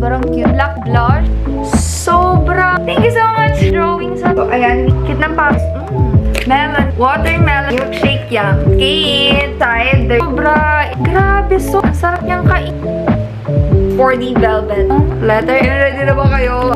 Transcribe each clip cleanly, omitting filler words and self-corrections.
Sobrang cute. Black blush. Sobra. Thank you so much. Drawing sa... So, ayan. Cute ng packs. Melon. Watermelon. Milkshake yan. Cake. Cider. Sobra. Grabe. So, ang sarap niyang kain. 4D velvet. Letter. Ready na ba kayo?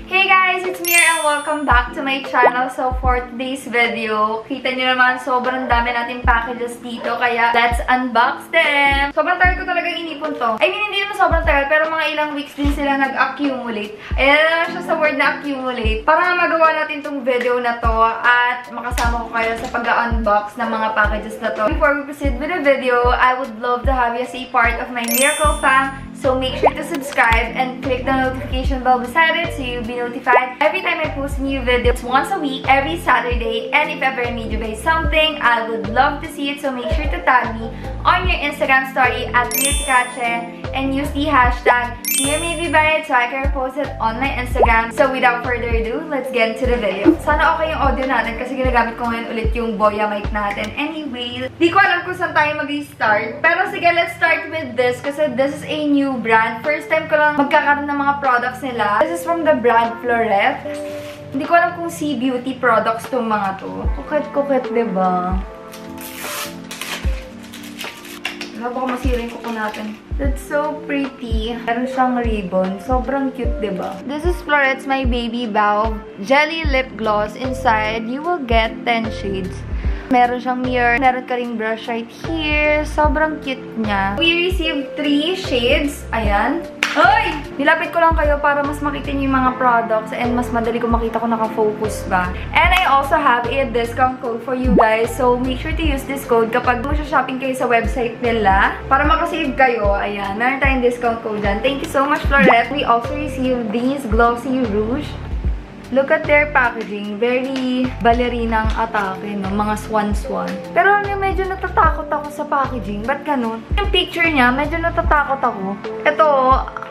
Hey guys! It's Mir and welcome back to my channel. So for today's video, kita nyo naman sobrang dami natin packages dito. Kaya let's unbox them! Sobrang tagal ko talaga inipon to. I mean, hindi naman sobrang tagal, pero mga ilang weeks din sila nag-accumulate. Ayan na lang siya sa word na accumulate. Para magawa natin tong video na to at makasama ko kayo sa pag-unbox ng mga packages na to. Before we proceed with the video, I would love to have you as a part of my Miracle fam. So make sure to subscribe and click the notification bell beside it so you'll be notified every time I post new videos once a week, every Saturday. And if ever I need you by something, I would love to see it. So make sure to tag me on your Instagram story at MirPikache and use the hashtag MirMaybeBuyIt so I can post it on my Instagram. So without further ado, let's get into the video. Sana okay yung audio natin kasi ginagamit ko ngayon ulit yung Boya mic natin. Anyway, di ko alam kung saan tayo mag-restart. Pero sige, let's start with this kasi this is a new brand. First time ko lang magkakaroon ng mga products nila. This is from the brand Floret. Hindi ko alam kung C-Beauty products tong mga to. Kukit-kukit, diba? Baka masira yung kuko natin. That's so pretty. Meron siyang ribbon. Sobrang cute, diba? This is Floret's My Baby Bow Jelly Lip Gloss. Inside, you will get 10 shades. Meron siyang mirror. Meron ka ring brush right here. Sobrang cute niya. We received 3 shades. Ayan. Ay! Nilapit ko lang kayo para mas makita niyo yung mga products and mas madali ko makita kung naka-focus ba. And I also have a discount code for you guys. So, make sure to use this code kapag mag-shopping kayo sa website nila para makasave kayo. Ayan. Meron tayong discount code dyan. Thank you so much, Floret. We also received these glossy rouge. Look at their packaging. Very ballerinang atake, no? Mga swan-swan. Pero ano, medyo natatakot ako sa packaging. Ba't ganun? Yung picture niya, medyo natatakot ako. Ito,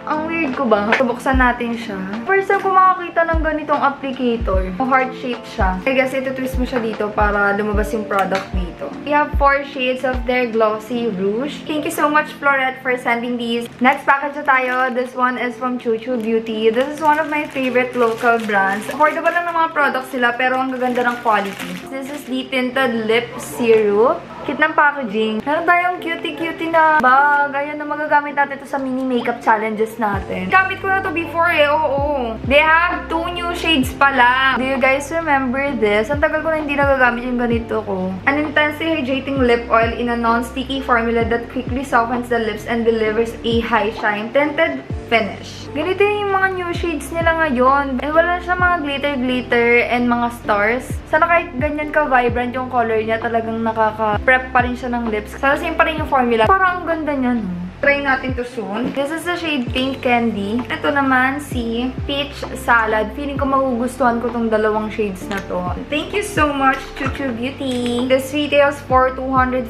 ang weird ko ba? Subuksan natin siya. First time ko makakita ng ganitong applicator. Heart-shaped siya. I guess ito-twist mo siya dito para lumabas yung product dito. We have 4 shades of their glossy rouge. Thank you so much, Floret, for sending these. Next package na tayo. This one is from Chuchu Beauty. This is one of my favorite local brands. Affordable lang ng mga products sila, pero ang gaganda ng quality. This is the Tinted Lip Syrup. Cute ng packaging. Meron tayong cutie-cutie na bag. Ayan na magagamit natin ito sa mini makeup challenges natin. Gamit ko na to before eh. Oo. They have 2 new shades pala. Do you guys remember this? Ang tagal ko na hindi nagagamit yung ganito ko. An intensely hydrating lip oil in a non-sticky formula that quickly softens the lips and delivers a high shine tinted finish. Ganito yung mga new shades nila ngayon. And wala siya mga glitter-glitter and mga stars. Sana kahit ganyan ka-vibrant yung color niya, talagang nakaka-prep pa rin siya ng lips. Sana same pa rin yung formula. Parang ang ganda niya, no? Try natin to soon. This is the shade Pink Candy. Ito naman si Peach Salad. Feeling ko magugustuhan ko tong dalawang shades na to. Thank you so much, Chuchu Beauty. This retails for 249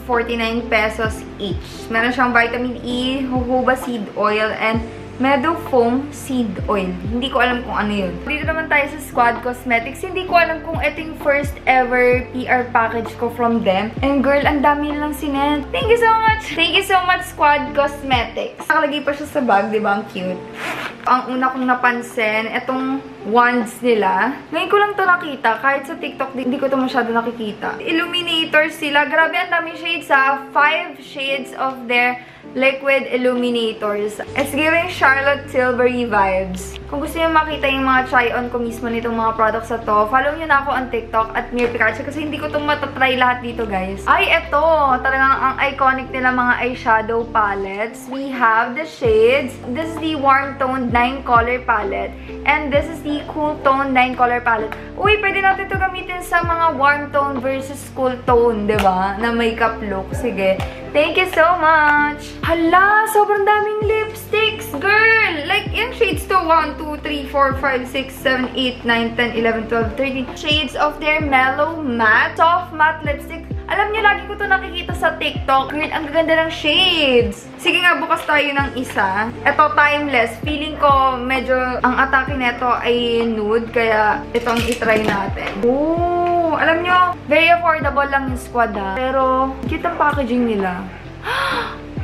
pesos each. Meron siyang vitamin E, jojoba seed oil, and Meadow Foam Seed Oil. Hindi ko alam kung ano yun. Dito naman tayo sa Squad Cosmetics. Hindi ko alam kung ito yung first ever PR package ko from them. And girl, ang dami nilang sinend. Thank you so much! Thank you so much, Squad Cosmetics. Nakalagay pa siya sa bag, di ba? Ang cute. Ang una kong napansin, itong wands nila. Ngayon ko lang to nakita. Kahit sa TikTok, hindi ko to masyado nakikita. Illuminators sila. Grabe, ang dami shades ha. 5 shades of their liquid illuminators. It's giving Charlotte Tilbury vibes. Kung gusto niyo makita yung mga try-on ko mismo nitong mga products na to, follow niyo na ako on TikTok at MirPikache kasi hindi ko itong matatry lahat dito, guys. Ay, eto! Talagang ang iconic nila mga eyeshadow palettes. We have the shades. This is the Warm Toned 9-color palette. And this is the Cool Tone 9-color palette. Uy, pwede natin ito gamitin sa mga warm tone versus cool tone, diba? Na makeup look. Sige. Thank you so much! Hala! Sobrang daming lipsticks! Girl! Like, yung shades to 1, 2, 3, 4, 5, 6, 7, 8, 9, 10, 11, 12, 13 shades of their Mellow Matte Soft Matte Lipstick. Alam niyo, lagi ko to nakikita sa TikTok. Girl, ang gaganda ng shades! Sige nga, bukas tayo ng isa. Ito, timeless. Feeling ko, medyo ang atake nito ay nude, kaya itong itry natin. Ooh! Alam nyo, very affordable lang yung Squad ha. Pero, cute ang packaging nila.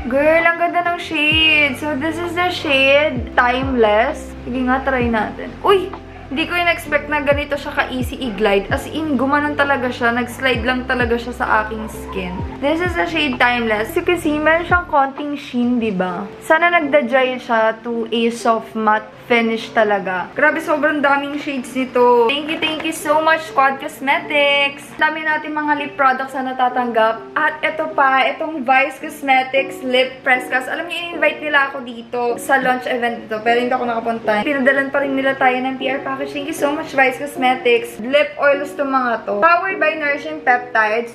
Girl, ang ganda ng shade. So, this is the shade Timeless. Sige nga, try natin. Uy! Hindi ko in-expect na ganito siya ka-easy i-glide. As in, gumanon talaga siya. Nag-slide lang talaga siya sa aking skin. This is the shade Timeless. As you can see, meron siyang konting sheen, diba? Sana nagda-dry siya to a soft matte finish talaga. Grabe, sobrang daming shades nito. Thank you so much, Quad Cosmetics! Dami natin mga lip products na natatanggap. At ito pa, itong Vice Cosmetics Lip Press Cast. Alam niyo, in-invite nila ako dito sa launch event dito. Pero hindi ako nakapunta. Pinadalan pa rin nila tayo ng PR package. Thank you so much, Vice Cosmetics. Lip oils to mga to. Powered by Nourishing Peptides.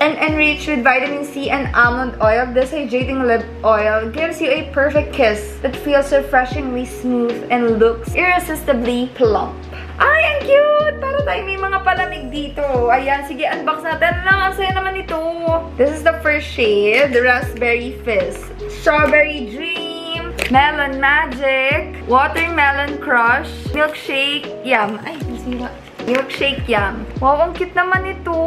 And enriched with vitamin C and almond oil, this hydrating lip oil gives you a perfect kiss that feels refreshingly smooth and looks irresistibly plump. Ay, ang cute! Para tayo may mga palamig dito. Ayan, sige, unbox natin. Ang saya naman ito. This is the first shade, the Raspberry Fizz. Strawberry Dream, Melon Magic, Watermelon Crush, Milkshake Yum. Ay, nasira. Milkshake Yum. Wow, ang cute naman ito.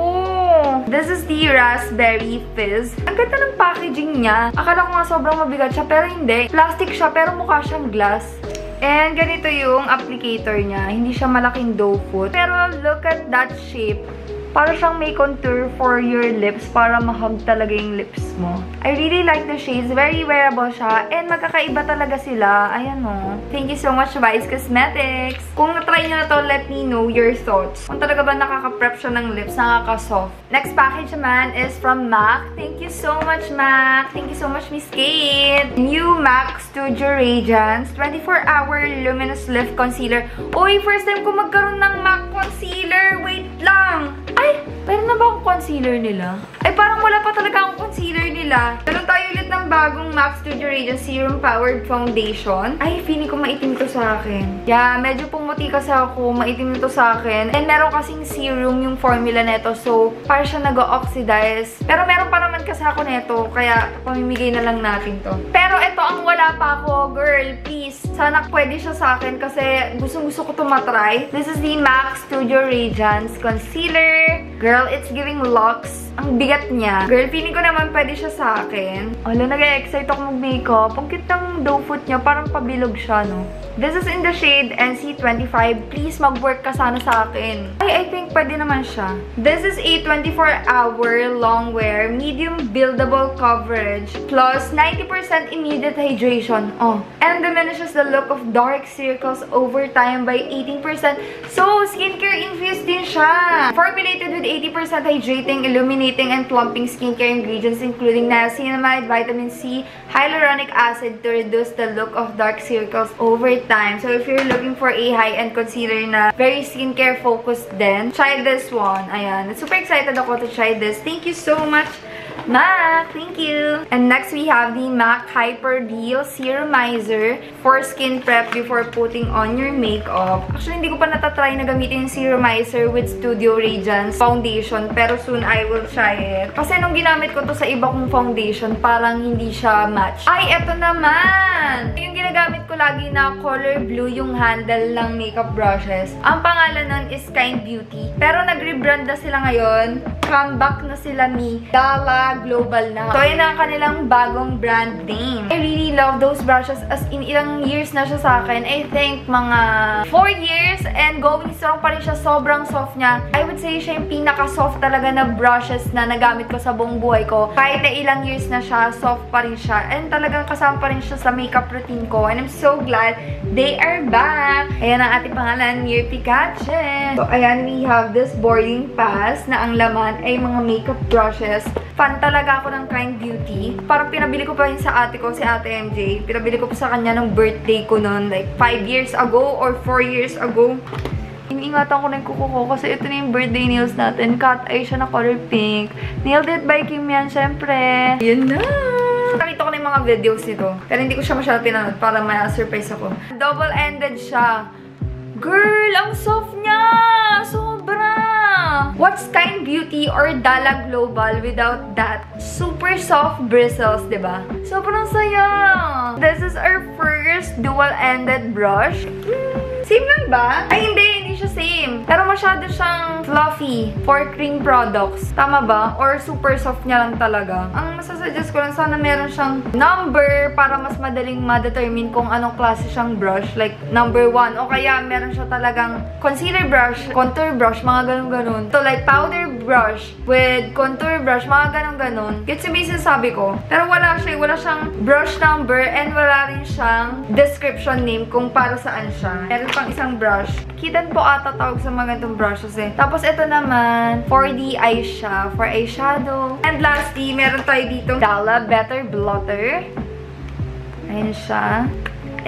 This is the Raspberry Fizz. Ang ganda ng packaging niya. Akala ko nga sobrang mabigat siya, pero hindi. Plastic siya, pero mukha siyang glass. And ganito yung applicator niya. Hindi siya malaking doe foot. Pero look at that shape. Para siyang may contour for your lips para mahug talaga yung lips mo. I really like the shades. Very wearable siya. And magkakaiba talaga sila. Ayan o. Thank you so much, Vice Cosmetics. Kung na-try nyo na to, let me know your thoughts. Kung talaga ba nakaka-prep siya ng lips, nakaka-soft. Next package naman is from MAC. Thank you so much, MAC. Thank you so much, Miss Kate. New MAC Studio Radiance 24-Hour Luminous Lift Concealer. Uy, first time ko magkaroon ng MAC Concealer. Wait lang. Ay, meron na ba akong concealer nila? Ay, parang wala pa talaga akong concealer nila. Meron tayo ulit ng bagong MAC Studio Radiance Serum Powered Foundation. Ay, feeling ko maitim to sa akin. Yeah, medyo pumuti kasi ako. Maitim to sa akin. And meron kasing serum yung formula neto. So, para siya nag-oxidize. Pero meron pa naman kasi ako neto. Kaya, pamimigay na lang natin to. Pero ito ang wala pa ako. Girl, please. Sana pwede siya sa akin kasi gusto ko to matry. This is the MAC Studio Radiance Concealer. Girl, it's giving locks. Ang bigat niya. Girl, feeling ko naman pwede siya sa akin. Ala, nag-excite ako mag-makeup. Ang cute ng doe foot niya. Parang pabilog siya, no? This is in the shade NC25. Please, mag-work ka sana sa akin. Ay, I think pwede naman siya. This is a 24-hour long wear, medium buildable coverage, plus 90% immediate hydration. Oh. And diminishes the look of dark circles over time by 18%. So, skincare-infused din siya. Formulated with 80% hydrating, illuminating, and plumping skincare ingredients including niacinamide, vitamin C, hyaluronic acid to reduce the look of dark circles over time. So, if you're looking for a high-end concealer na very skincare-focused din, try this one. Ayan. Super excited ako to try this. Thank you so much, MAC! Thank you! And next, we have the MAC Hyper Deal Serumizer for skin prep before putting on your makeup. Actually, hindi ko pa natatry na gamitin yung Serumizer with Studio Radiance Foundation, pero soon I will try it. Kasi nung ginamit ko to sa iba kong foundation, parang hindi siya match. Ay, eto naman! Yung ginagamit ko lagi na color blue yung handle ng makeup brushes. Ang pangalan nun is Kind Beauty. Pero nag-rebrand na sila ngayon. Comeback na sila ni Dala Global na. So, yun ang kanilang bagong brand name. I really love those brushes. As in, ilang years na siya sa akin. I think mga 4 years and going strong pa rin siya. Sobrang soft niya. I would say siya yung pinaka-soft talaga na brushes na nagamit ko sa buong buhay ko. Kahit na ilang years na siya, soft pa rin siya. And talagang kasama pa rin siya sa makeup routine ko. And I'm so glad they are back. Ayan ang ating pangalan, Mir Pikachu. So, ayan, we have this boarding pass na ang laman ay mga makeup brushes. Fan talaga ako ng Kind Beauty. Parang pinabili ko pa yun sa ate ko, si Ate MJ. Pinabili ko pa sa kanya nung birthday ko noon, like 5 years ago or 4 years ago. Iniingatan ko na yung kuko ko kasi ito na yung birthday nails natin. Cat eye siya na color pink. Nailed it by Kim yan, syempre. Yan na! Nakita ko na yung mga videos nito. Pero hindi ko siya masyadong pinanood para ma-surprise ako. Double-ended siya. Girl, ang soft niya! Sobra! What's Kind Beauty or Dala Global without that super soft bristles, diba? Sobrang saya! This is our first dual-ended brush. Same lang ba? Ay, hindi siya same. Pero masyado siyang fluffy for cream products. Tama ba? Or super soft niya lang talaga. Ang masasuggest ko lang, sana meron siyang number para mas madaling ma-determine kung anong klase siyang brush. Like, number 1. O kaya meron siya talagang concealer brush, contour brush, mga ganun-ganun. So, like, powder brush with contour brush, mga ganun-ganun. Gets yung basis sabi ko. Pero wala siyang brush number and wala rin siyang description name kung para saan siya. Meron pang isang brush. Kitan po ata tawag sa mga ganitong brushes eh. Tapos ito naman, 4D eye siya, for eyeshadow. And lastly, meron tayo dito Dalla Better Blotter. Ayan siya.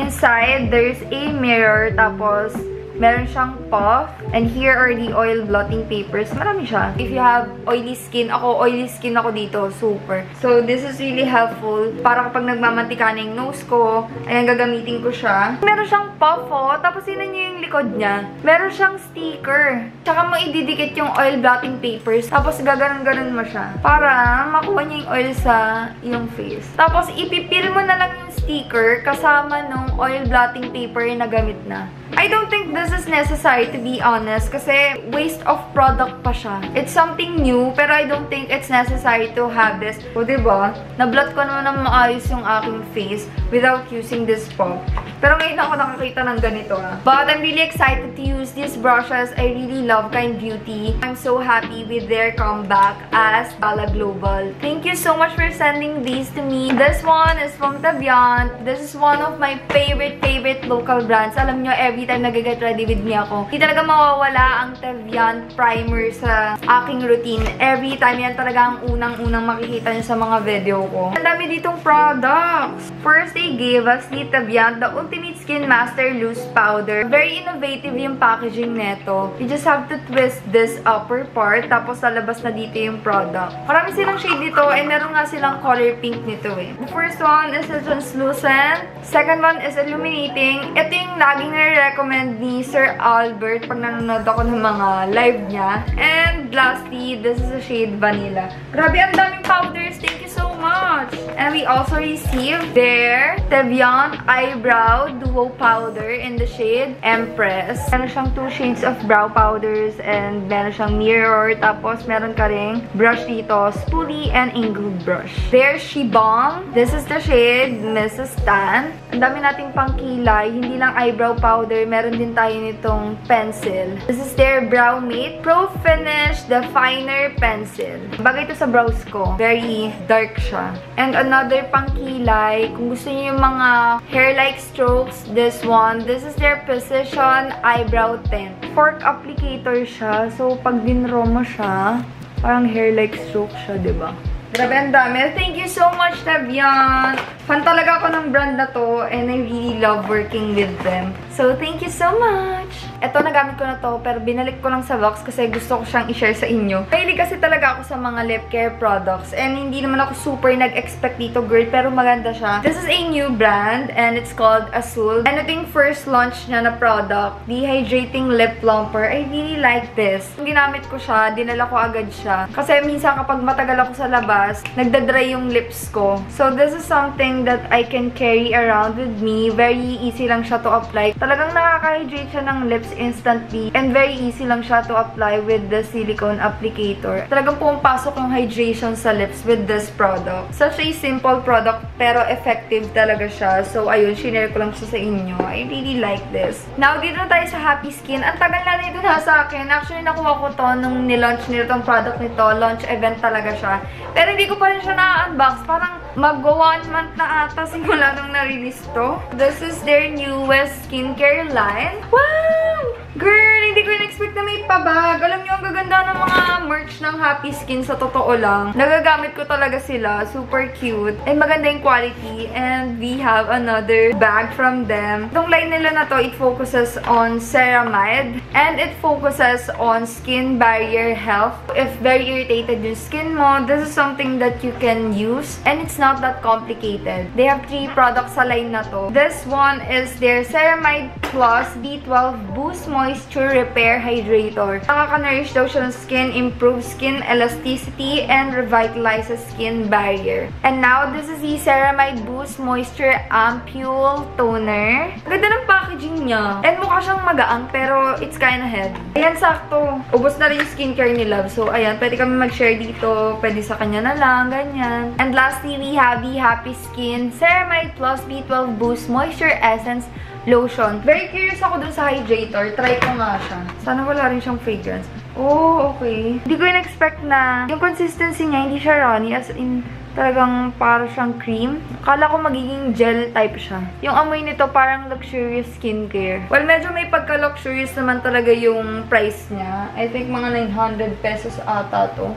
Inside, there's a mirror, tapos meron siyang puff. And here are the oil blotting papers. Marami siya. If you have oily skin, oily skin ako dito. Super. So, this is really helpful. Para kapag nagmamantika na yung nose ko, ayan, gagamitin ko siya. Meron siyang puff, oh. Tapos, yun niyo yung likod niya. Meron siyang sticker. Tsaka mo ididikit yung oil blotting papers. Tapos, gaganon-ganon mo siya. Para makuha niya yung oil sa iyong face. Tapos, ipipil mo na lang yung sticker kasama nung oil blotting paper na gamit na. I don't think this is necessary, to be honest, kasi waste of product pa siya. It's something new, pero I don't think it's necessary to have this. O, diba? Na-blot ko naman na maayos yung aking face without using this puff. Pero ngayon ako nakakita ng ganito, ah. But I'm really excited to use these brushes. I really love Kind Beauty. I'm so happy with their comeback as Dalla Global. Thank you so much for sending these to me. This one is from Teviant. This is one of my favorite local brands. Alam nyo, every time nag-get ready with me ako, hindi talaga mawawala ang Teviant primer sa aking routine. Every time, yan talaga ang unang-unang makikita nyo sa mga video ko. Ang dami ditong products. First, they gave us the Teviant, the Ultimate Skin Master Loose Powder. Very innovative yung packaging neto. You just have to twist this upper part, tapos lalabas na dito yung product. Marami silang shade dito, and meron nga silang color pink nito eh. The first one is a translucent. Second one is illuminating. Ito yung laging nare-recommend ni Sir Albert pag nanonood ako ng mga live niya. And lastly, this is a shade Vanilla. Grabe, ang daming powders. Thank you so much! And we also received their Teviant Eyebrow Duo Powder in the shade Empress. Meron siyang 2 shades of brow powders and meron siyang mirror. Tapos meron ka ring brush dito, spoolie and angled brush. There's Shibong. This is the shade Mrs. Tan. Ang dami nating pangkilay. Hindi lang eyebrow powder. Meron din tayo nitong pencil. This is their Brow Mate Pro Finish Definer Pencil. Bagay ito sa brows ko. Very dark siya. And another pangkilay, kung gusto niyo yung mga hair-like strokes, this one. This is their Precision Eyebrow Tint. Fork applicator siya. So, pag dinro mo siya, parang hair-like stroke siya, diba? Grabe, ang dami. Thank you so much, Teviant! Fan talaga ako ng brand na to, and I really love working with them. So, thank you so much! Ito, nagamit ko na to, pero binalik ko lang sa box kasi gusto ko siyang i-share sa inyo. Mahilig kasi talaga ako sa mga lip care products, and hindi naman ako super nag-expect dito, girl, pero maganda siya. This is a new brand, and it's called Azul. And ito yung first launch niya na product, Dehydrating Lip Plumper. I really like this. Nung ginamit ko siya, dinala ko agad siya. Kasi minsan kapag matagal ako sa labas, nagdadry yung lips ko. So, this is something that I can carry around with me. Very easy lang siya to apply. Talagang nakaka-hydrate siya ng lips instantly. And very easy lang siya to apply with the silicone applicator. Talagang pumapasok yung hydration sa lips with this product. Such a simple product, pero effective talaga siya. So, ayun, shinare ko lang siya sa inyo. I really like this. Now, dito na tayo sa Happy Skin. Ang tagal na nito na sa akin. Actually, nakuha ko to nung nilaunch nila tong product nito. Launch event talaga siya. Pero hindi ko pa rin siya na-unbox. Parang mag-1 month na ata simula nung na-release to. This is their newest skincare line. Wow! Girl, hindi ko in-expect na may pabag. Alam niyo, ang gaganda ng mga merch ng Happy Skin sa totoo lang. Nagagamit ko talaga sila. Super cute. And maganda yung quality. And we have another bag from them. Itong line nila na to, it focuses on ceramide. And it focuses on skin barrier health. If very irritated yung skin mo, this is something that you can use. And it's not that complicated. They have 3 products sa line na to. This one is their Ceramide Plus B12 Boost Moisture Repair Hydrator. Nakaka-nourish daw siya ng skin, improve skin elasticity, and revitalizes skin barrier. And now, this is the Ceramide Boost Moisture Ampule Toner. Ganda ng packaging niya. And mukha siyang magaang, pero it's kinda heavy. Ayan, sakto. Ubos na rin yung skincare ni Love. So, ayan, pwede kami mag-share dito. Pwede sa kanya na lang, ganyan. And lastly, we have the Happy Skin Ceramide Plus B12 Boost Moisture Essence Lotion. Very curious ako dun sa hydrator. Try ko nga siya. Sana wala rin siyang fragrance. Oh, okay. Hindi ko in-expect na yung consistency niya, hindi siya runny. As in, talagang para siyang cream. Akala ko magiging gel type siya. Yung amoy nito parang luxurious skincare. Well, medyo may pagka-luxurious naman talaga yung price niya. I think mga 900 pesos ata to.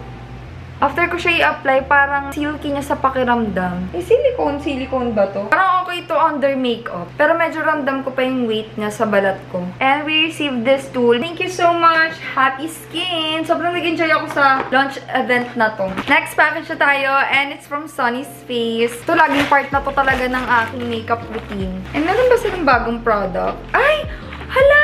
After ko siya i-apply, parang silky niya sa pakiramdam. Eh, silicone ba to? Parang okay to under makeup. Pero medyo ramdam ko pa yung weight niya sa balat ko. And we received this tool. Thank you so much, Happy Skin! Sobrang nag-enjoy ako sa launch event na to. Next package na tayo, and it's from Sunny's Face. Ito, laging part na to talaga ng aking makeup routine. And meron ba silang bagong product? Ay! Hala!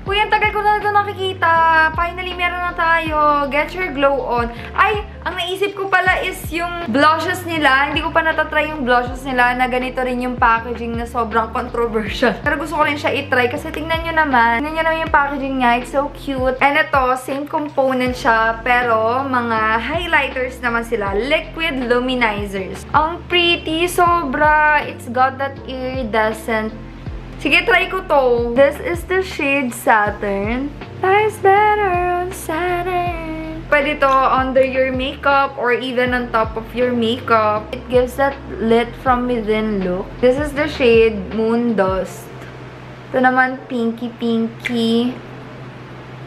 Uy, ang tagal ko na ito nakikita. Finally, meron na tayo. Get Your Glow On. Ay, ang naisip ko pala is yung blushes nila. Hindi ko pa natatry yung blushes nila na ganito rin yung packaging na sobrang controversial. Pero gusto ko rin siya itry kasi tingnan nyo naman. Tingnan nyo naman yung packaging niya. It's so cute. And ito, same component siya. Pero mga highlighters naman sila. Liquid luminizers. Ang pretty. Sobra. It's got that iridescent. Sige, try ko to. This is the shade Saturn. Life's better on Saturn. Pwede to under your makeup or even on top of your makeup. It gives that lit from within look. This is the shade Moon Dust. Ito naman, pinky.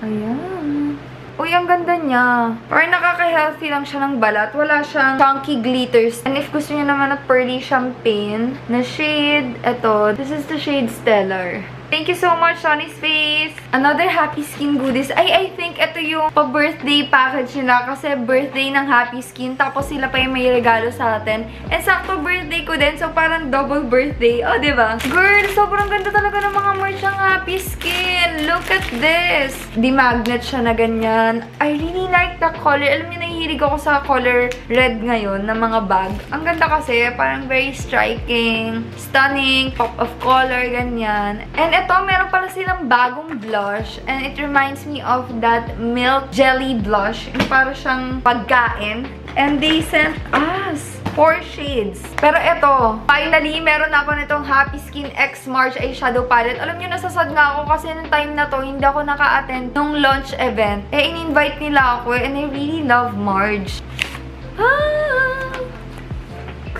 Ayan. Uy, ang ganda niya. Parang nakaka-healthy lang siya ng balat. Wala siyang chunky glitters. And if gusto niyo naman na pearly champagne na shade, ito. This is the shade Stellar. Thank you so much, Sunny's Face! Another Happy Skin goodies. I think ito yung pa-birthday package nila kasi birthday ng Happy Skin. Tapos sila pa yung may regalo sa atin. And sakto birthday ko din. So parang double birthday. Oh, diba? Girl, sobrang ganda talaga ng mga merch ng Happy Skin. Look at this! Di magnet siya na ganyan. I really like the color. Alam niyo, nahihilig ako sa color red ngayon ng mga bag. Ang ganda kasi. Parang very striking. Stunning. Pop of color. Ganyan. And ito, meron pala silang bagong blush. And it reminds me of that milk jelly blush. Yung para siyang pagkain. And they sent us 4 shades. Pero ito, finally, meron ako nitong Happy Skin X March Eyeshadow Palette. Alam niyo, nasasad nga ako kasi nung time na to, hindi ako naka-attend nung launch event. Eh, in-invite nila ako and I really love Marge.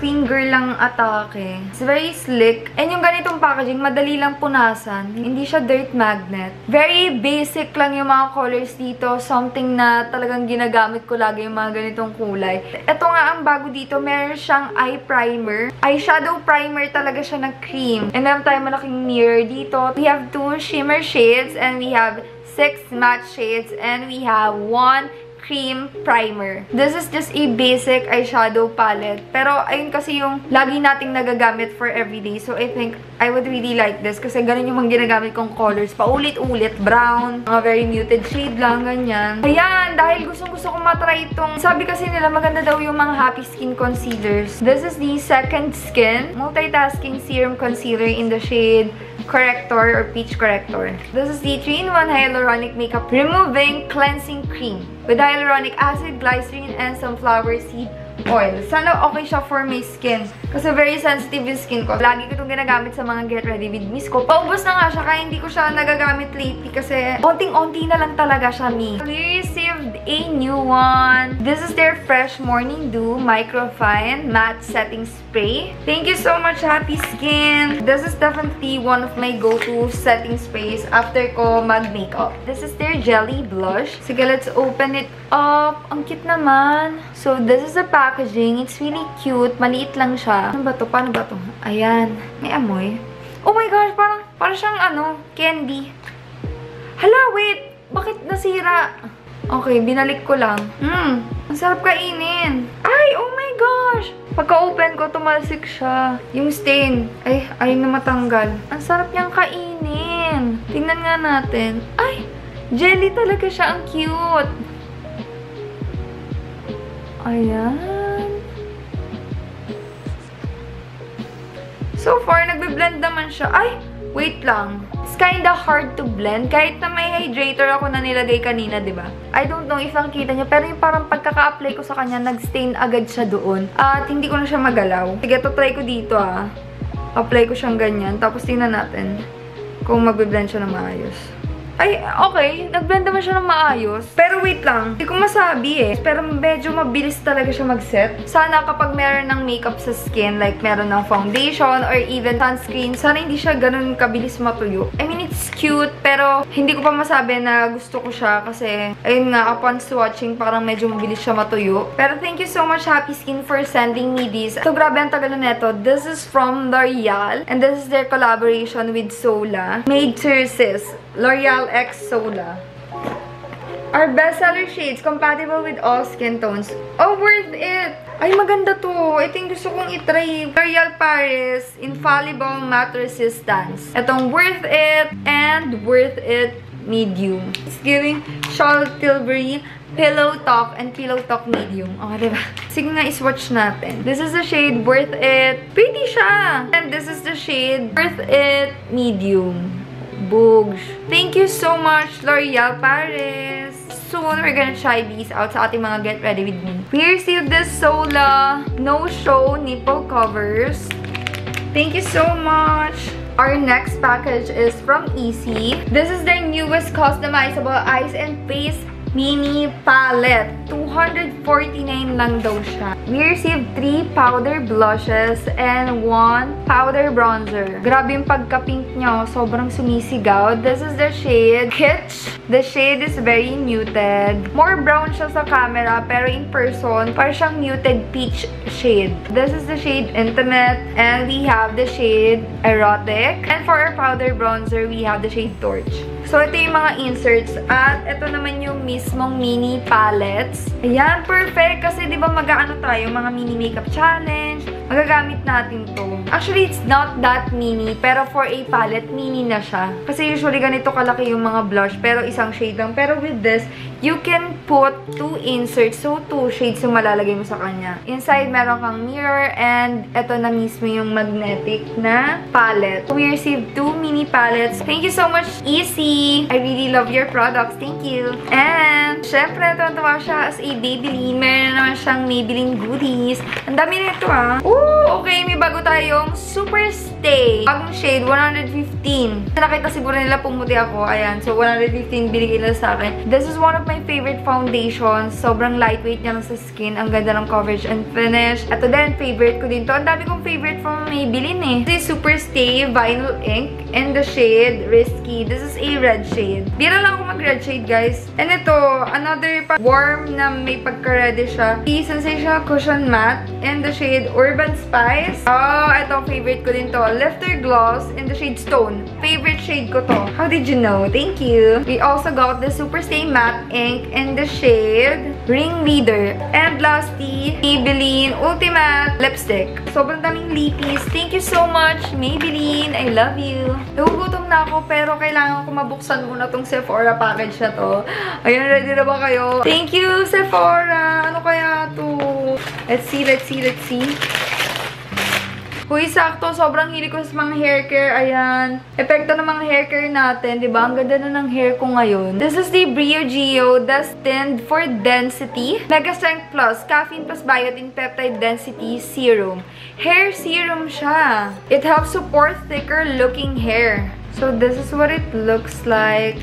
Clean girl lang atake. It's very slick. And yung ganitong packaging, madali lang punasan. Hindi siya dirt magnet. Very basic lang yung mga colors dito. Something na talagang ginagamit ko lagi yung mga ganitong kulay. Ito nga ang bago dito. Meron siyang eye primer. Eyeshadow primer talaga siya na cream. And meron tayong malaking mirror dito. We have 2 shimmer shades and we have 6 matte shades and we have 1 cream primer. This is just a basic eyeshadow palette. Pero, ayun kasi yung lagi nating nagagamit for everyday. So, I think I would really like this. Kasi ganun yung mga ginagamit kong colors. Paulit-ulit. Brown. Mga very muted shade lang. Ganyan. Ayan. Dahil gustong-gusto kong matry itong. Sabi kasi nila maganda daw yung mga Happy Skin concealers. This is the Second Skin Multitasking Serum Concealer in the shade Corrector or Peach Corrector. This is the 3-in-1 Hyaluronic Makeup Removing Cleansing Cream with hyaluronic acid, glycerin, and sunflower seed oil. Sana okay siya for my skin. Kasi very sensitive yung skin ko. Lagi ko itong ginagamit sa mga Get Ready With Me's ko. Paubos na nga siya, kaya hindi ko siya nagagamit lately kasi onting-onti na lang talaga siya, me. We received a new one. This is their Fresh Morning Dew Microfine Matte Setting Spray. Thank you so much, Happy Skin. This is definitely one of my go-to setting sprays after ko mag-makeup. This is their Jelly Blush. Sige, let's open it up. Ang cute naman. So, this is the packaging. It's really cute. Maliit lang siya. Ano ba to? Paano ba to? Ayan. May amoy. Oh my gosh! Parang siyang candy. Hala, wait! Bakit nasira? Okay, binalik ko lang. Ang sarap kainin. Ay, oh my gosh! Pagka-open ko, tumalsik siya. Yung stain. Ay, ayaw na matanggal. Ang sarap niyang kainin. Tingnan nga natin. Ay, Jelly talaga siya. Ang cute. Ayan. So far, nagbe-blend naman siya. Ay! Wait lang. It's kinda hard to blend. Kahit na may hydrator ako na nilagay kanina, diba? I don't know if nakikita nyo, pero yung parang pagkaka-apply ko sa kanya, nag-stain agad siya doon. At hindi ko na siya magalaw. Sige, try ko dito Apply ko siyang ganyan. Tapos tingnan natin kung magbe-blend siya na maayos. Ay, okay. Nag-blend naman siya ng maayos. Pero wait lang. Hindi ko masabi Pero medyo mabilis talaga siya mag-set. Sana kapag meron ng makeup sa skin, like meron ng foundation or even sunscreen, sana hindi siya ganun kabilis matuyo. I mean, it's cute, pero hindi ko pa masabi na gusto ko siya kasi, ayun nga, upon swatching, parang medyo mabilis siya matuyo. Pero thank you so much, Happy Skin, for sending me this. So, grabe ang tagal na neto. This is from L'Oreal, and this is their collaboration with Sola. Made to Resist. L'Oreal X Sola. Our bestseller shades, compatible with all skin tones. Oh, worth it! Ay, maganda to. Ito yung gusto kong itry. L'Oreal Paris Infallible Matte Resistance. Itong worth it and worth it medium. It's giving Charlotte Tilbury Pillow Talk and Pillow Talk medium. Oh, diba? Sige nga, iswatch natin. This is the shade worth it. Pretty siya! And this is the shade worth it medium. Boogs. Thank you so much, L'Oreal Paris. Soon, we're gonna try these out sa ating mga Get Ready With Me. We received this Sola No Show Nipple Covers. Thank you so much. Our next package is from Easy. This is their newest customizable eyes and face mini palette. 249 lang daw siya. We received 3 powder blushes and 1 powder bronzer. Grabe yung pagka-pink niya. Sobrang sumisigaw. This is the shade Kitsch. The shade is very muted. More brown siya sa camera, pero in person, parang siyang muted peach shade. This is the shade Intimate, and we have the shade Erotic. And for our powder bronzer, we have the shade Torch. So, ito yung mga inserts. At ito naman yung mismong mini palettes. Ayan, perfect. Kasi di ba mag-ano tayo, mga mini makeup challenge. Magagamit natin to. Actually, it's not that mini. Pero for a palette, mini na siya. Kasi usually ganito kalaki yung mga blush. Pero isang shade lang. Pero with this, you can put 2 inserts. So, 2 shades yung malalagay mo sa kanya. Inside, meron kang mirror. And ito na mismo yung magnetic na palette. So, we received 2 mini palettes. Thank you so much, Easy! I really love your products. Thank you. And, syempre, tuwa siya as a Maybelline. Meron naman siyang Maybelline goodies. Ang dami na ito, Ooh, okay. May bago tayong Super Stay. Bagong shade, 115. Nakita siguro nila pumuti ako. Ayan. So, 115 binigay nila sa akin. This is one of my favorite foundations. Sobrang lightweight niya lang sa skin. Ang ganda ng coverage and finish. Ito din, favorite ko din to. Ang dami kong favorite from Maybelline, This is Super Stay Vinyl Ink in the shade Risky. This is a red shade. Bira lang ako mag-red shade, guys. And ito, another warm na may pagka-ready siya. The Sensational Cushion Matte in the shade Urban Spice. Oh, ito, favorite ko din to. Lifter Gloss in the shade Stone. Favorite shade ko to. How did you know? Thank you. We also got the Super Stay Matte Ink in the shade Ringleader. And lastly, Maybelline Ultimate Lipstick. Sobrang daming lippies. Thank you so much, Maybelline. I love you. Nagugutom na ako, pero kailangan ko mabuksan muna tong Sephora package na to. Ayan, ready na ba kayo? Thank you, Sephora! Ano kaya to? Let's see, let's see, let's see. Uy, sakto. Sobrang hilig ko sa mga hair care. Ayan. Epekto ng mga hair care natin. Diba? Ang ganda na ng hair ko ngayon. This is the Briogeo Destined for Density Mega Strength Plus Caffeine Plus Biotin Peptide Density Serum. Hair serum siya. It helps support thicker looking hair. So, this is what it looks like.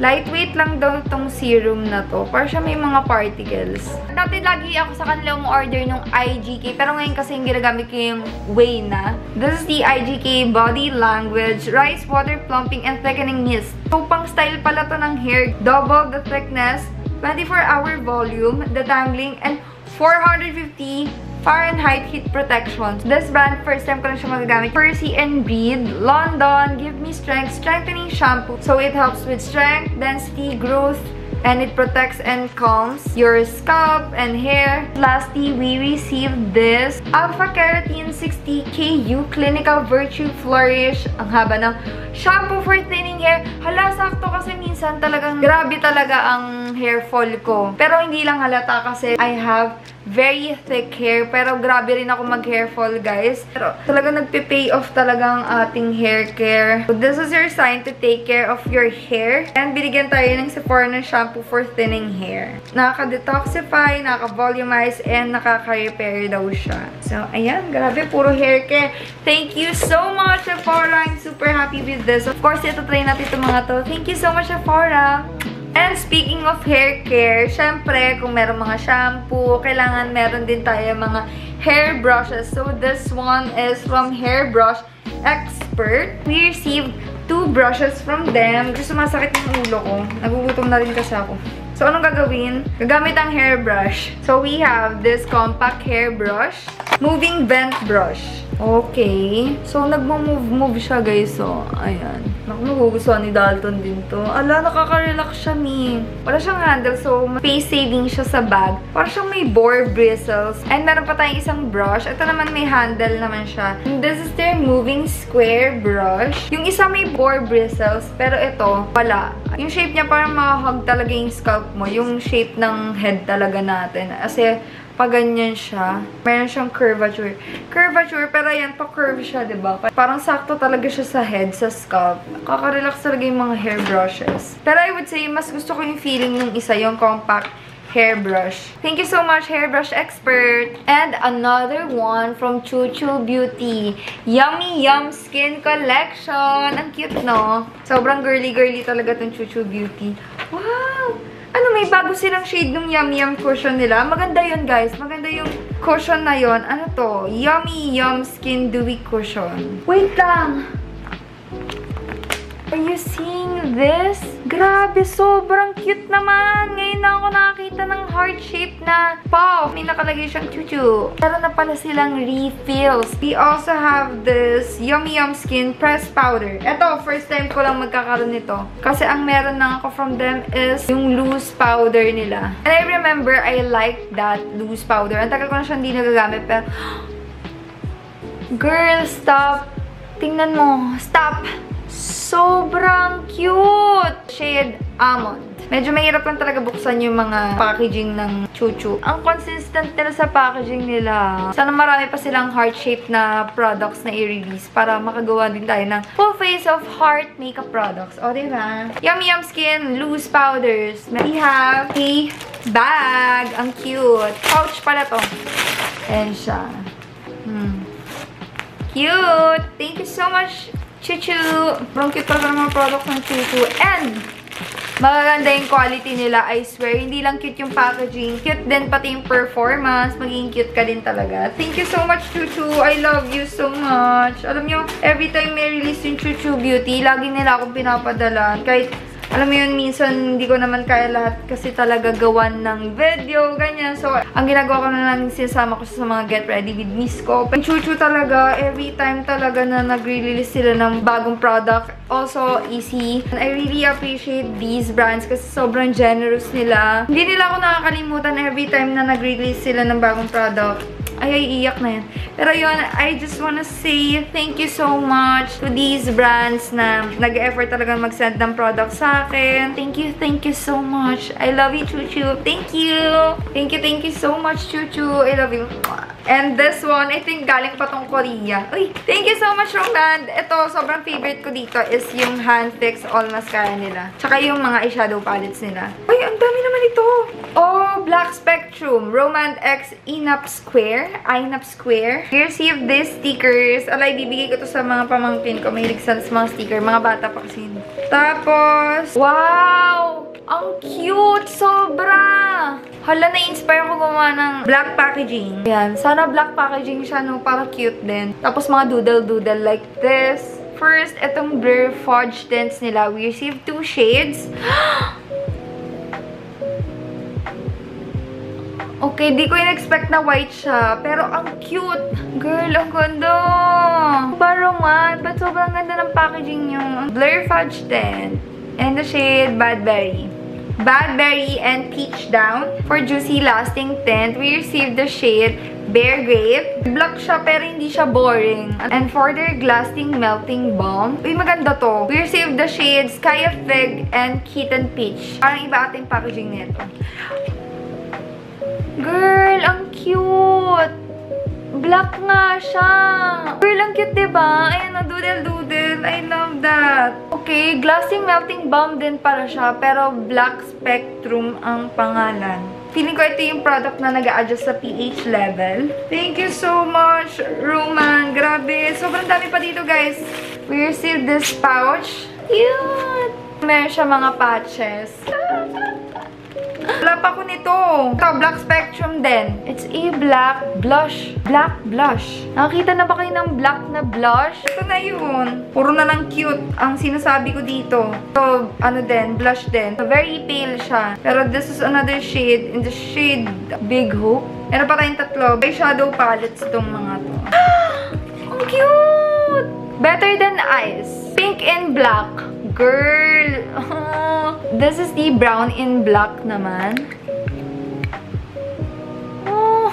Lightweight lang daw itong serum na to. Para siya may mga particles. Dati lagi ako sa kanila umorder ng IGK. Pero ngayon kasi yung ginagamit ko yung Way na. This is the IGK Body Language Rice Water Plumping and Thickening Mist. So, pang style pala to ng hair. Double the thickness, 24-hour volume, detangling, and 450 Fahrenheit heat protection. This brand, first time ko lang siya magagamit. Percy and Breed, London, Give Me Strength, Strengthening Shampoo. So, it helps with strength, density, growth, and it protects and calms your scalp and hair. Lastly, we received this Alpha Keratin 60KU Clinical Virtue Flourish. Ang haba ng shampoo for thinning hair. Hala, sakto kasi minsan talagang grabe talaga ang hair fall ko. Pero hindi lang halata kasi I have very thick hair. Pero grabe rin ako mag-hair fall, guys. Pero talagang nagpe-pay off talaga ang ating hair care. So, this is your sign to take care of your hair. And binigyan tayo ng Sephora ng shampoo for thinning hair. Nakaka-detoxify, nakaka-volumize, and nakaka-repair daw siya. So, ayan. Grabe, puro hair care. Thank you so much, Sephora. I'm super happy with this. Of course, ito try natin itong mga to. Thank you so much, Sephora. And speaking of hair care, syempre, kung meron mga shampoo, kailangan meron din tayo mga hair brushes. So, this one is from Hairbrush Expert. We received 2 brushes from them. Kasi sumasakit yung ulo ko. Nagugutom na rin kasi ako. So, anong gagawin? Gagamit ang hairbrush. So, we have this compact hairbrush. Moving vent brush. Okay. So, nagmo-move siya, guys. So, ayan. Naku, nagugustuhan ni Dalton din to. Ala, nakaka-relax siya, ni. Wala siyang handle, so space saving siya sa bag. Para siyang may boar bristles. And meron pa tayong isang brush. Ito naman may handle naman siya. And this is their moving square brush. Yung isa may boar bristles, pero ito, wala. Yung shape niya parang makahug talaga yung scalp mo. Yung shape ng head talaga natin. Kasi, pag ganyan siya, meron siyang curvature. Curvature, pero yan, pa-curve siya, diba? Parang sakto talaga siya sa head, sa scalp. Kaka-relax talaga yung mga hair brushes. Pero I would say, mas gusto ko yung feeling ng isa, yung compact hairbrush. Thank you so much, Hairbrush Expert! And another one from Chuchu Beauty. Yummy Yum Skin Collection! Ang cute, no? Sobrang girly-girly talaga tong Chuchu Beauty. Wow! Ano, may bago silang shade ng Yum Yum cushion nila. Maganda yun, guys. Maganda yung cushion na yun. Ano to? Yummy Yum Skin Dewy Cushion. Wait lang! Are you seeing this? Grabe, sobrang cute naman. Ngayon na ako nakakita ng heart shape na paw. May nakalagay siyang chuchu. Meron na pala silang refills. We also have this Yummy Yum Skin Press Powder. Ito, first time ko lang magkakaroon nito. Kasi ang meron na ako from them is yung loose powder nila. And I remember, I liked that loose powder. Ang tagal ko na siyang hindi nagagamit, pero girl, stop. Tingnan mo. Stop. Sobrang cute! Shade Almond. Medyo mahirap lang talaga buksan yung mga packaging ng Chuchu. Ang consistent nila sa packaging nila. Sana marami pa silang heart-shaped na products na i-release para makagawa din tayo ng full face of heart makeup products. O, diba? Yummy Yum Skin Loose Powders. We have a bag. Ang cute. Pouch pala to. Ayan siya. Cute! Thank you so much, Chuchu! Sobrang cute talaga ng mga products ng Chuchu. And, magaganda yung quality nila, I swear. Hindi lang cute yung packaging. Cute din pati yung performance. Maging cute ka din talaga. Thank you so much, Chuchu. I love you so much. Alam nyo, every time may release yung Chuchu Beauty, lagi nila akong pinapadalan. Kahit, alam mo yun, minsan hindi ko naman kaya lahat kasi talaga gawan ng video, ganyan. So, ang ginagawa ko na lang, sinasama ko sa mga Get Ready with Miss ko. Ang Chuchu talaga, every time talaga na nag-release sila ng bagong product, also easy. And I really appreciate these brands kasi sobrang generous nila. Hindi nila ako nakakalimutan every time na nag-release sila ng bagong product. Ay, iiyak na yan. Pero yun, I just wanna say thank you so much to these brands na nag-effort talaga mag-send ng product sa akin. Thank you so much. I love you, Chuchu. Thank you. Thank you so much, Chuchu. I love you. And this one, I think galing pa tong Korea. Uy, thank you so much, Rongland. Ito, sobrang favorite ko dito is yung Hand Fix All Mascara nila. Tsaka yung mga eyeshadow palettes nila. Uy, ang dami naman ito. Oh, Black Spectrum. Romand X Inap Square. We received these stickers. Alay, bibigay ko to sa mga pamangkin ko. May sa mga sticker. Mga bata pa kasi. Tapos, wow! Ang cute! Sobra! Hala, na-inspire ko gumawa ng black packaging. Ayan. Sana black packaging siya, no? Para cute din. Tapos mga doodle-doodle like this. First, itong Blur Fudge Tints nila. We received 2 shades. Okay, di ko in-expect na white siya. Pero ang cute. Girl, ang ganda. Parang man. But sobrang ganda ng packaging yung Blur Fudge Tint. And the shade Bad Berry. Badberry and Peach Down. For Juicy Lasting Tint, we received the shade Bear Grape. Black siya pero hindi siya boring. And for their Lasting Melting Balm, uy, maganda to. We received the shades Kaya Fig and Kitten Peach. Parang iba ating packaging nito. Girl, ang cute! Black nga siya. Girl, ang cute, diba? Ayan na, doodle-doodle. I love that. Okay, Lasting Melting Balm din para siya, pero Black Spectrum ang pangalan. Feeling ko ito yung product na nag-a-adjust sa pH level. Thank you so much, Roman. Grabe. Sobrang dami pa dito, guys. We received this pouch. Cute! Meron siya mga patches. Wala pa ko nito. Ito, Black Spectrum din. It's a black blush. Black blush. Nakakita na ba kayo ng black na blush? Ito na yun. Puro na lang cute ang sinasabi ko dito. Ito, ano din, blush din. So, very pale siya. Pero this is another shade. In the shade Big Hope. Meron pa tayong tatlo. By shadow palettes itong mga to. Ang cute! Better than Ice. Pink and black. Girl! This is the brown in black naman. Oh!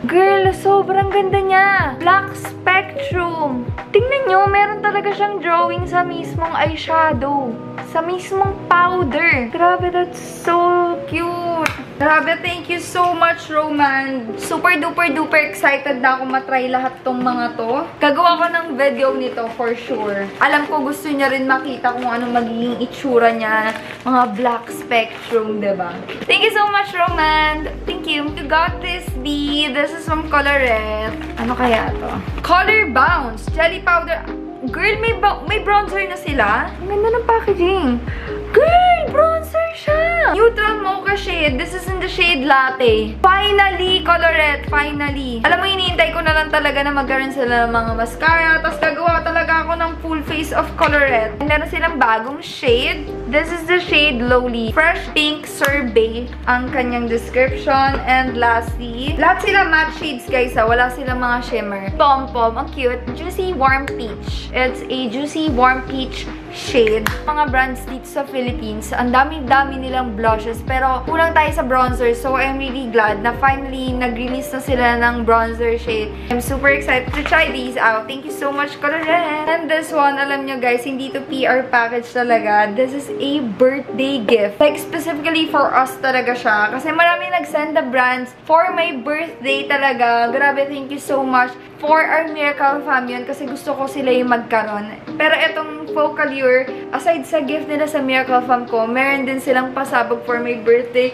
Girl, sobrang ganda niya! Black Spectrum! Tingnan nyo, meron talaga siyang drawing sa mismong eyeshadow. Sa mismong powder. Grabe, that's so cute! Grabe, thank you so much, Roman. Super duper duper excited na ako matry lahat tong mga to. Gagawa ko ng video nito for sure. Alam ko gusto niya rin makita kung ano magiging itsura niya. Mga Black Spectrum, diba? Thank you so much, Roman. Thank you. You got this, B. This is from Colorette. Ano kaya to? Color Bounce. Jelly powder. Girl, may bronzer na sila. Ang ganda ng packaging. Girl, bronzer siya. Neutral mocha shade. This is in the shade Latte. Finally, Colorette. Finally. Alam mo, hinihintay ko na lang talaga na magkaroon sila ng mga mascara. Tapos gagawa talaga ako ng full face of Colorette. Meron silang bagong shade. This is the shade Lowly. Fresh Pink Sorbet ang kanyang description. And lastly, lahat sila matte shades, guys. Wala silang mga shimmer. Pom-pom. Ang cute. Juicy Warm Peach. It's a Juicy Warm Peach shade. Mga brands dito sa Philippines, ang dami-dami nilang blushes, pero kulang tayo sa bronzer. So, I'm really glad na finally nag-release na sila ng bronzer shade. I'm super excited to try these out. Thank you so much, Colorette! And this one, alam nyo guys, hindi to PR package talaga. This is a birthday gift. Like, specifically for us talaga siya. Kasi marami nag-send the brands for my birthday talaga. Grabe, thank you so much for our Miracle Fam yun, kasi gusto ko sila yung magkaroon. Pero itong Focallure, aside sa gift nila sa Miracle Fam ko, meron din silang pasabog for my birthday.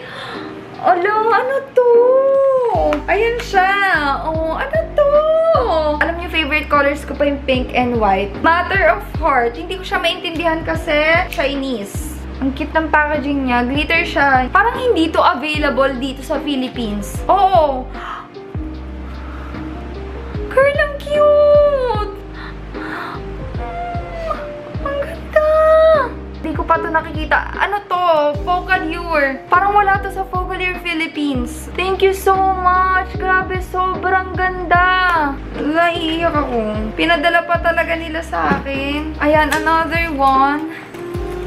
Alo, ano to? Ayan siya. Oh, ano to? Alam niyo, favorite colors ko pa yung pink and white. Matter of Heart. Hindi ko siya maintindihan kasi Chinese. Ang cute ng packaging niya. Glitter siya. Parang hindi to available dito sa Philippines. Oo. Girl, ang cute! Ang ganda! Hindi ko pa ito nakikita. Ano to? Focallure. Parang wala to sa Focallure Philippines. Thank you so much! Grabe, sobrang ganda! Naiiyak ako. Pinadala pa talaga nila sa akin. Ayan, another one.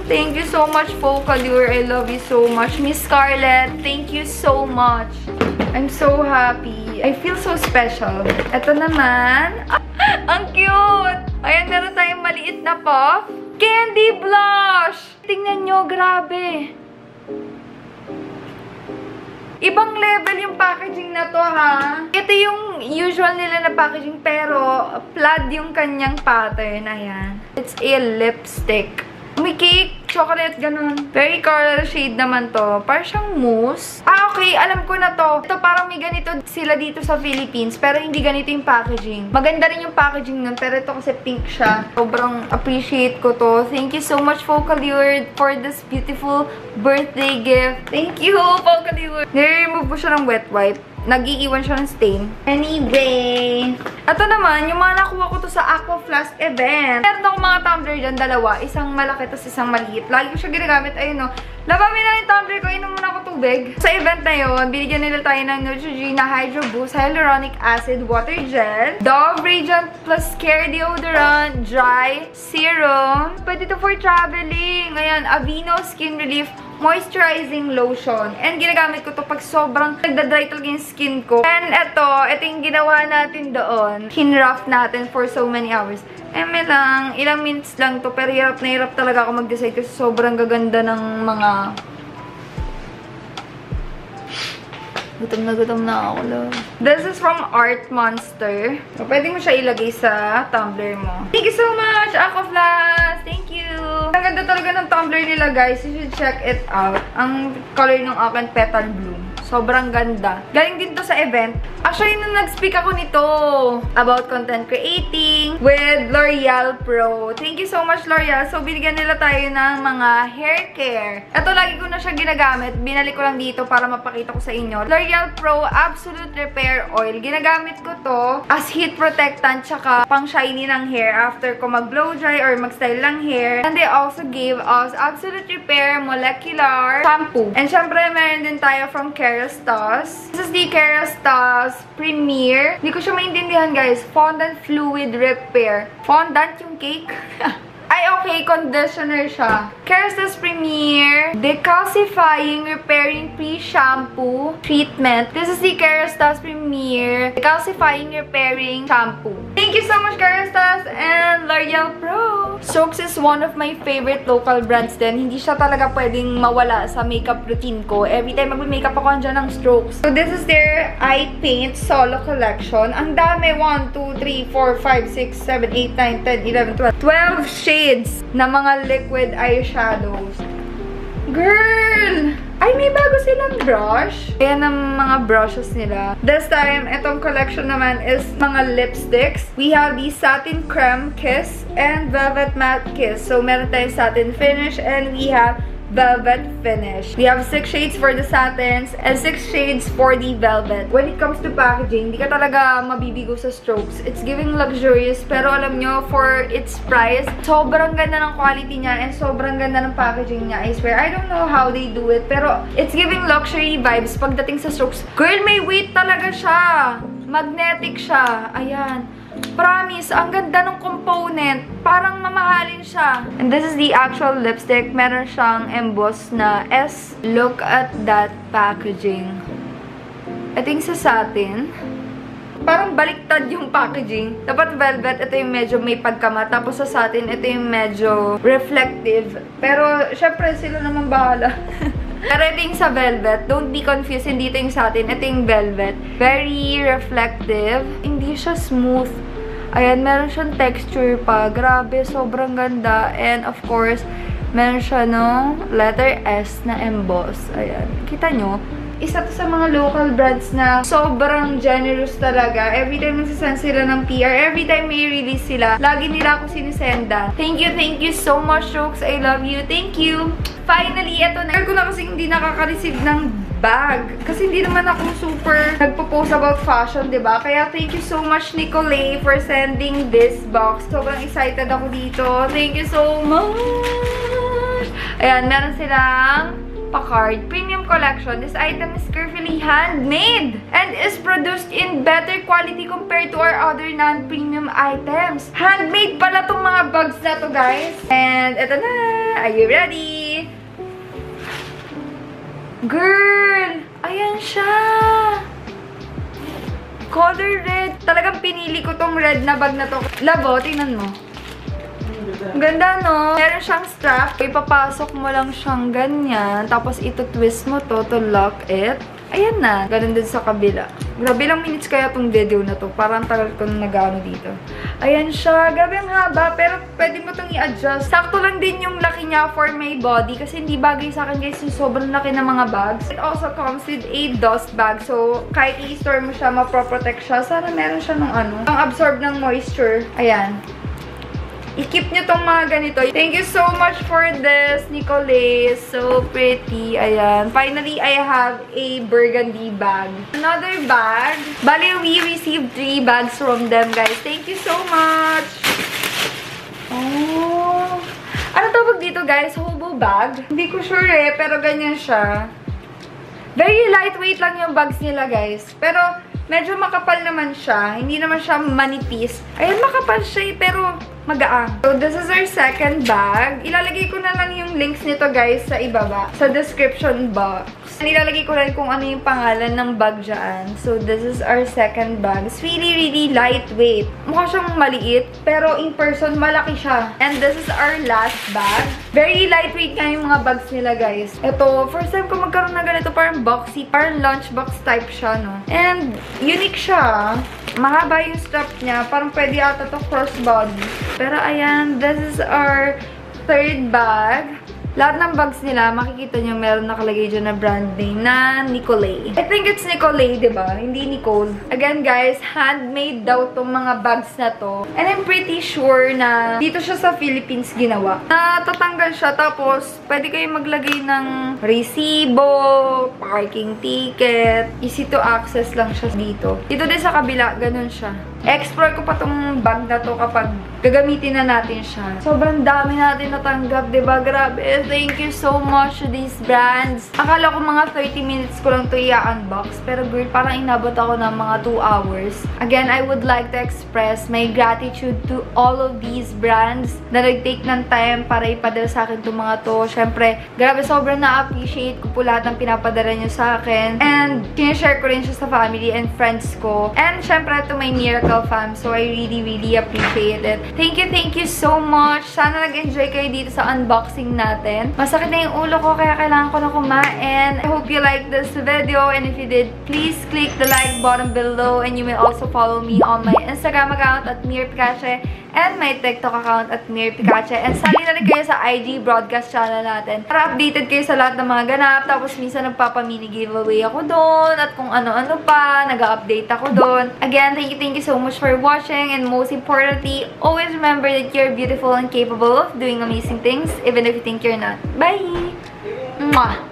Thank you so much, Focallure. I love you so much. Miss Scarlett, thank you so much. I'm so happy. I feel so special. Ito naman. Ang cute! Ayan, meron tayong maliit na puff. Candy Blush! Tingnan nyo, grabe. Ibang level yung packaging na to, ha? Ito yung usual nila na packaging, pero plaid yung kanyang pattern. Ayan. It's a lipstick. May cake, chocolate, ganun. Very coral shade naman to. Parang siyang mousse. Ah, okay. Alam ko na to. Ito parang may ganito sila dito sa Philippines, pero hindi ganito yung packaging. Maganda rin yung packaging nun, pero ito kasi pink siya. Sobrang appreciate ko to. Thank you so much, Focallure, for this beautiful birthday gift. Thank you, Focallure. Nire-remove ko siya ng wet wipe. nag-iiwan siya ng stain. Anyway, ito naman, yung mga nakuha ko to sa Aqua Flask event. Meron akong mga tumbler dyan, dalawa. Isang malaki, tapos isang maliit. Lagi ko siya ginagamit. Ayun, no. Labami na yung tumbler ko, inom muna ako tubig. Sa event na yun, binigyan nila tayo ng Neutrogena Hydro Boost Hyaluronic Acid Water Gel, Dove Radiant Plus Care Deodorant Dry Serum. Pwede to for traveling. Ayan, Aveeno Skin Relief Moisturizing Lotion. And ginagamit ko to pag sobrang nagda-dry talaga yung skin ko. And ito yung ginawa natin doon. Hinrough natin for so many hours. Lang, ilang minutes lang to, pero hirap na hirap talaga ako mag-decide kasi sobrang gaganda ng mga... Gutom na ako, love. This is from Art Monster. So, pwede mo siya ilagay sa tumbler mo. Thank you so much, Aqua Flask! Thank you! Ang ganda talaga ng tumbler nila, guys. You should check it out. Ang color ng akin, Petal Bloom. Sobrang ganda. Galing din to sa event. Actually, nung nag-speak ako nito about content creating with L'Oreal Pro. Thank you so much, L'Oreal. So, binigyan nila tayo ng mga hair care. Ito, lagi ko na siya ginagamit. Binalik ko lang dito para mapakita ko sa inyo. L'Oreal Pro Absolute Repair Oil. Ginagamit ko to as heat protectant tsaka pang shiny ng hair after ko mag-blow dry or mag-style ng hair. And they also gave us Absolute Repair Molecular Shampoo. And syempre, meron din tayo from Kerastase. This is the Kerastase Premier. Hindi ko siya maintindihan, guys. Fondant Fluid Repair. Fondant yung cake? Ay, okay. Conditioner siya. Kerastase Premier Decalcifying Repairing Pre-Shampoo Treatment. This is the Kerastase Premier Decalcifying Repairing Shampoo. Thank you so much, Kerastase and L'Oreal Pro. Strokes is one of my favorite local brands din. Hindi siya talaga pwedeng mawala sa makeup routine ko. Every time mag-makeup ako, andyan ng Strokes. So, this is their Eye Paint Solo Collection. Ang dami. 1, 2, 3, 4, 5, 6, 7, 8, 9, 10, 11, 12 shades na mga liquid eyeshadows. Girl! Ay, may bago silang brush. Ayan ang mga brushes nila. This time, itong collection naman is mga lipsticks. We have the Satin Creme Kiss and Velvet Matte Kiss. So, meron tayong satin finish and we have velvet finish. We have 6 shades for the satins and 6 shades for the velvet. When it comes to packaging, di ka talaga mabibigo sa Strokes. It's giving luxurious, pero alam nyo, for its price, sobrang ganda ng quality niya and sobrang ganda ng packaging niya. I swear, I don't know how they do it, pero it's giving luxury vibes pagdating sa Strokes. Girl, may weight talaga siya. Magnetic siya. Ayan. Promise, ang ganda ng component. Parang mamahalin siya. And this is the actual lipstick. Meron siyang emboss na S. Look at that packaging. Ito yung sa satin. Parang baliktad yung packaging. Dapat velvet, ito yung medyo may pagkama. Tapos sa satin, ito yung medyo reflective. Pero, syempre, sila naman bahala. Pero ito yung sa velvet. Don't be confused. Hindi ito yung satin. Ito yung velvet. Very reflective. Hindi siya smooth. Ayan, meron siyang texture pa. Grabe, sobrang ganda. And of course, meron siya no letter S na emboss. Ayan. Kita nyo? Isa to sa mga local brands na sobrang generous talaga. Every time nagsasend sila ng PR, every time may release sila, lagi nila ako sinisenda. Thank you so much, Strokes. I love you. Thank you. Finally, eto na. Ko na kasi hindi nakaka-receive ng bag. Kasi hindi naman ako super nagpo-post about fashion, diba? Kaya thank you so much, Nicolay, for sending this box. Sobrang excited ako dito. Thank you so much! Ayan, meron silang pa-card. Premium collection. This item is carefully handmade and is produced in better quality compared to our other non-premium items. Handmade pala tong mga bags na to, guys. And eto na! Are you ready? Girl! Ayan siya! Color red. Talagang pinili ko tong red na bag na to. Labo, tingnan mo. Ang ganda, no? Meron siyang strap. Ipapasok mo lang siyang ganyan. Tapos ito-twist mo to lock it. Ayan na. Ganun din sa kabila. Grabe lang minutes kaya tong video na to. Parang tagal ko nung nag-ano dito. Ayan siya. Grabe ang haba. Pero pwede mo tong i-adjust. Sakto lang din yung laki niya for my body. Kasi hindi bagay sa akin, guys, yung sobrang laki ng mga bags. It also comes with a dust bag. So, kahit i-store mo siya, maproprotect siya. Sana meron siya ng ano, pang absorb ng moisture. Ayan. I-keep nyo tong mga ganito. Thank you so much for this, Nicolay. So pretty. Ayan. Finally, I have a burgundy bag. Another bag. Bali, we received 3 bags from them, guys. Thank you so much. Oh. Ano tawag dito, guys? Hobo bag? Hindi ko sure pero ganyan siya. Very lightweight lang yung bags nila, guys. Pero, medyo makapal naman siya. Hindi naman siya manipis. Ayan, makapal siya pero magaang. So, this is our second bag. Ilalagay ko na lang yung links nito, guys, sa ibaba. Sa description box. Nilalagay ko lang kung ano yung pangalan ng bag dyan. So, this is our second bag. It's really, really lightweight. Mukha siyang maliit, pero in person, malaki siya. And this is our last bag. Very lightweight nga yung mga bags nila, guys. Ito, first time ko magkaroon na ganito, parang boxy, parang lunchbox type siya, no? And, unique siya. Mahaba yung strap niya. Parang pwede ata to crossbody. Pero, ayan, this is our third bag. Lahat ng bags nila, makikita nyo meron nakalagay dyan na brand name na Nicolay. I think it's Nicolay, diba? Hindi Nicole. Again, guys, handmade daw tong mga bags na to. And I'm pretty sure na dito siya sa Philippines ginawa. Natatanggal siya, tapos pwede kayo maglagay ng resibo, parking ticket. Easy to access lang siya dito. Dito din sa kabila, ganun siya. Explore ko pa tong bag na to kapag gagamitin na natin siya. Sobrang dami natin natanggap, diba? Grabe. Thank you so much to these brands. Akala ko mga 30 minutes ko lang to i-unbox. Pero girl, parang inabot ako ng mga 2 hours. Again, I would like to express my gratitude to all of these brands na nag-take ng time para ipadala sa akin itong mga to. Syempre, grabe, sobrang na-appreciate ko po lahat ng pinapadala nyo sa akin. And, sinishare ko rin siya sa family and friends ko. And, syempre, to my Miracle fam. So, I really, really appreciate it. Thank you so much. Sana nag-enjoy kayo dito sa unboxing natin. Masakit na yung ulo ko, kaya kailangan ko na kumain. I hope you liked this video. And if you did, please click the like button below. And you may also follow me on my Instagram account at MirPikache and my TikTok account at MirPikache. And sali na rin kayo sa IG broadcast channel natin para updated kayo sa lahat ng mga ganap. Tapos minsan nagpapa-mini giveaway ako doon at kung ano-ano pa, nag-update ako doon. Again, thank you so much for watching. And most importantly, always remember that you're beautiful and capable of doing amazing things even if you think you're not. Bye! Mwah!